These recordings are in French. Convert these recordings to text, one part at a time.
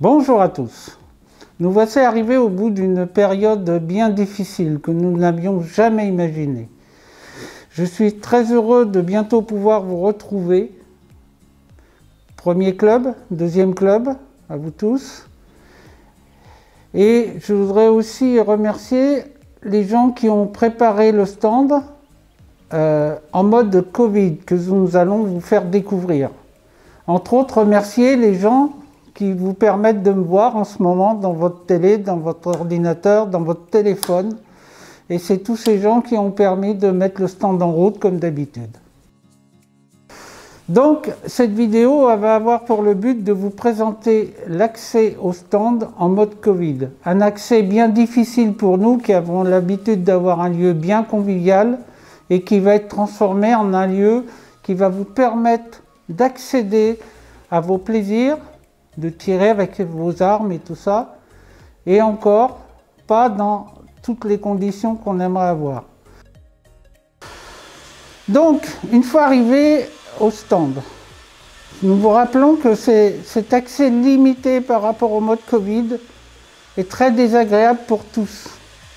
Bonjour à tous. Nous voici arrivés au bout d'une période bien difficile que nous n'avions jamais imaginée. Je suis très heureux de bientôt pouvoir vous retrouver. Premier club, deuxième club, à vous tous. Et je voudrais aussi remercier les gens qui ont préparé le stand en mode Covid que nous allons vous faire découvrir. Entre autres, remercier les gens qui vous permettent de me voir en ce moment dans votre télé, dans votre ordinateur, dans votre téléphone. Et c'est tous ces gens qui ont permis de mettre le stand en route comme d'habitude. Donc, cette vidéo va avoir pour le but de vous présenter l'accès au stand en mode Covid. Un accès bien difficile pour nous qui avons l'habitude d'avoir un lieu bien convivial et qui va être transformé en un lieu qui va vous permettre d'accéder à vos plaisirs, de tirer avec vos armes et tout ça, et encore pas dans toutes les conditions qu'on aimerait avoir. Donc, une fois arrivé au stand, nous vous rappelons que cet accès limité par rapport au mode Covid est très désagréable pour tous.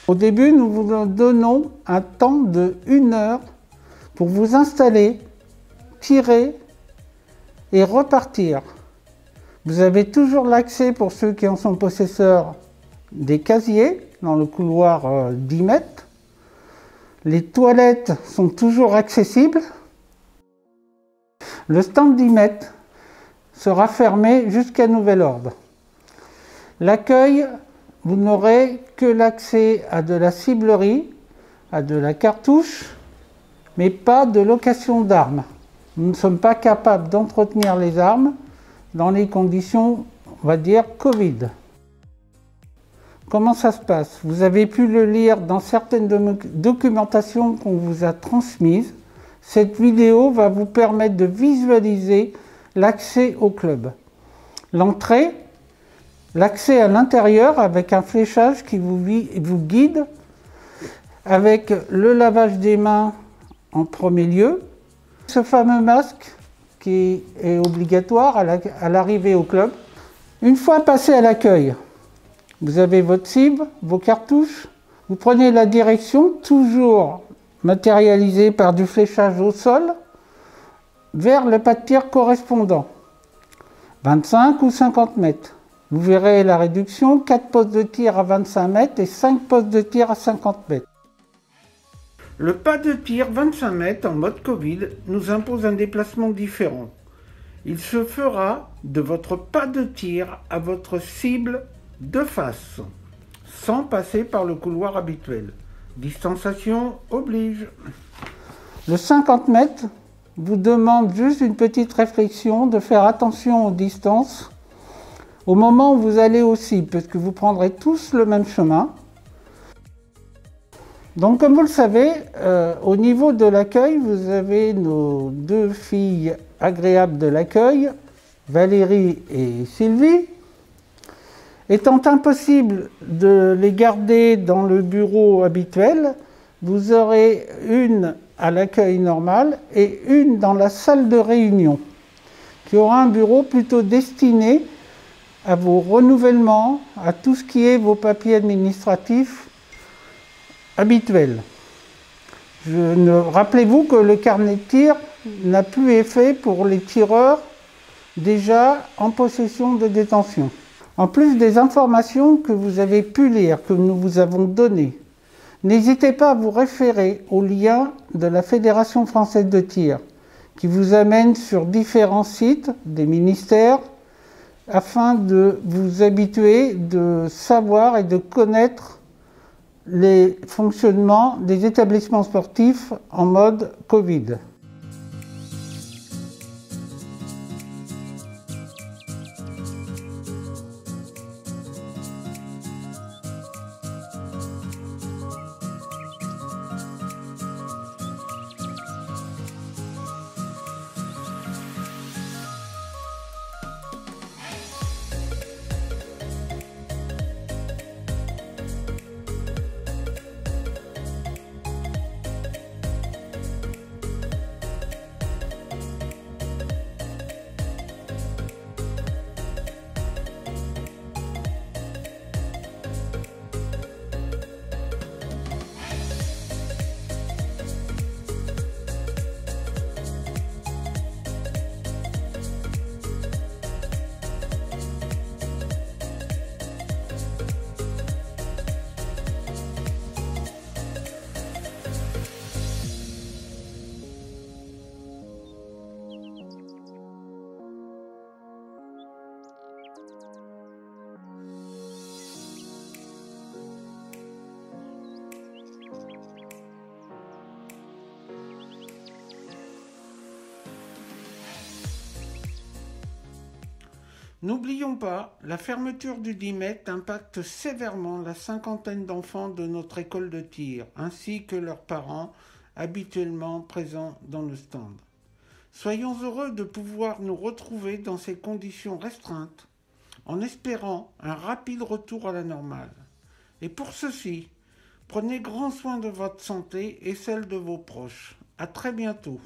Au début, nous vous donnons un temps de 1 heure pour vous installer, tirer et repartir. Vous avez toujours l'accès, pour ceux qui en sont possesseurs, des casiers dans le couloir 10 mètres. Les toilettes sont toujours accessibles. Le stand 10 mètres sera fermé jusqu'à nouvel ordre. L'accueil, vous n'aurez que l'accès à de la ciblerie, à de la cartouche, mais pas de location d'armes. Nous ne sommes pas capables d'entretenir les armes dans les conditions, on va dire, Covid. Comment ça se passe? Vous avez pu le lire dans certaines documentations qu'on vous a transmises. Cette vidéo va vous permettre de visualiser l'accès au club. L'entrée, l'accès à l'intérieur avec un fléchage qui vous guide, avec le lavage des mains en premier lieu, ce fameux masque qui est obligatoire à l'arrivée au club. Une fois passé à l'accueil, vous avez votre cible, vos cartouches, vous prenez la direction, toujours matérialisée par du fléchage au sol, vers le pas de tir correspondant, 25 ou 50 mètres. Vous verrez la réduction, 4 postes de tir à 25 mètres et 5 postes de tir à 50 mètres. Le pas de tir 25 mètres en mode Covid nous impose un déplacement différent. Il se fera de votre pas de tir à votre cible de face, sans passer par le couloir habituel. Distanciation oblige. Le 50 mètres vous demande juste une petite réflexion, de faire attention aux distances au moment où vous allez au cible, parce que vous prendrez tous le même chemin. Donc, comme vous le savez, au niveau de l'accueil, vous avez nos 2 filles agréables de l'accueil, Valérie et Sylvie. Étant impossible de les garder dans le bureau habituel, vous aurez une à l'accueil normal et une dans la salle de réunion, qui aura un bureau plutôt destiné à vos renouvellements, à tout ce qui est vos papiers administratifs habituel. Rappelez-vous que le carnet de tir n'a plus effet pour les tireurs déjà en possession de détention. En plus des informations que vous avez pu lire, que nous vous avons données, n'hésitez pas à vous référer au lien de la Fédération française de tir qui vous amène sur différents sites des ministères afin de vous habituer, de savoir et de connaître les fonctionnements des établissements sportifs en mode Covid. N'oublions pas, la fermeture du 10 mai impacte sévèrement la cinquantaine d'enfants de notre école de tir, ainsi que leurs parents, habituellement présents dans le stand. Soyons heureux de pouvoir nous retrouver dans ces conditions restreintes, en espérant un rapide retour à la normale. Et pour ceci, prenez grand soin de votre santé et celle de vos proches. À très bientôt.